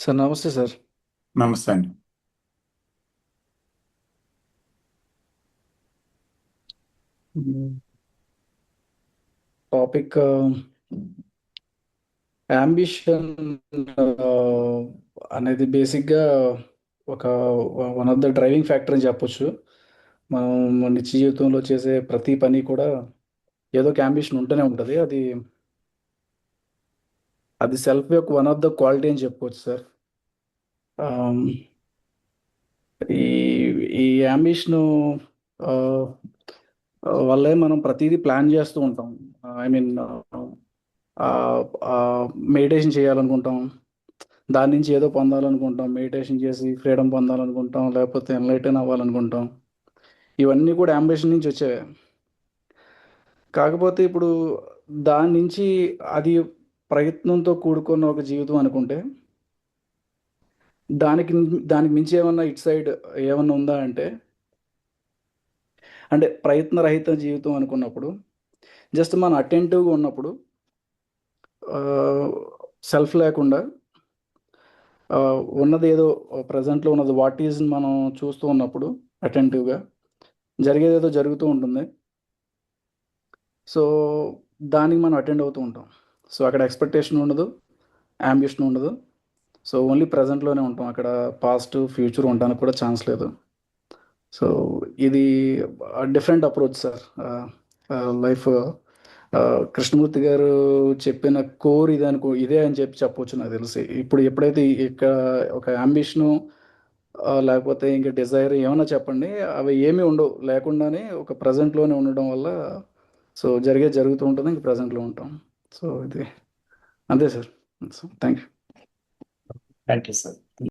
Sir నమస్తే sir. నమస్తే అండి. టాపిక్ యాంబిషన్ అనేది బేసిక్గా ఒక one of the driving factor అని చెప్పొచ్చు. మనం మన నిత్య జీవితంలో చేసే ప్రతి పని కూడా ఏదో ఒక యాంబిషన్ ఉంటూనే ఉంటుంది. అది సెల్ఫ్ యొక్క వన్ ఆఫ్ ద క్వాలిటీ అని చెప్పుకోవచ్చు సార్. ఆమ్, ఈ ఈ యాంబిషను వల్లే మనం ప్రతిదీ ప్లాన్ చేస్తూ ఉంటాం. ఐ మీన్ మెడిటేషన్ చేయాలనుకుంటాం, దాని నుంచి ఏదో పొందాలనుకుంటాం, మెడిటేషన్ చేసి ఫ్రీడమ్ పొందాలనుకుంటాం, లేకపోతే ఎన్లైటన్ అవ్వాలనుకుంటాం. ఇవన్నీ కూడా అంబిషన్ నుంచి వచ్చేవే. కాకపోతే ఇప్పుడు దాని నుంచి అది ప్రయత్నంతో కూడుకున్న ఒక జీవితం అనుకుంటే, దానికి దానికి మించి ఏమన్నా ఇటు సైడ్ ఏమన్నా ఉందా అంటే ప్రయత్నరహిత జీవితం అనుకున్నప్పుడు, జస్ట్ మనం అటెంటివ్గా ఉన్నప్పుడు, సెల్ఫ్ లేకుండా ఉన్నది ఏదో ప్రజెంట్లో ఉన్నది వాట్ ఈజ్ మనం చూస్తూ ఉన్నప్పుడు అటెంటివ్గా జరిగేది ఏదో జరుగుతూ ఉంటుంది. సో దానికి మనం అటెండ్ అవుతూ ఉంటాం. సో అక్కడ ఎక్స్పెక్టేషన్ ఉండదు, యాంబిషన్ ఉండదు. సో ఓన్లీ ప్రజెంట్లోనే ఉంటాం. అక్కడ పాస్ట్ ఫ్యూచర్ ఉండడానికి కూడా ఛాన్స్ లేదు. సో ఇది different approach sir. Life Krishnamurthy గారు చెప్పిన కోర్ ఇదే అని చెప్పొచ్చు నాకు తెలిసి. ఇప్పుడు ఎప్పుడైతే ఇక్కడ ఒక అంబిషను లేకపోతే ఇంకా డిజైర్ ఏమన్నా చెప్పండి, అవి ఏమీ ఉండవు. లేకుండానే ఒక ప్రజెంట్లోనే ఉండడం వల్ల సో జరుగుతూ ఉంటుంది. ఇంక ప్రజెంట్లో ఉంటాం. సో ఇది అంతే sir. So thank you. Thank you sir.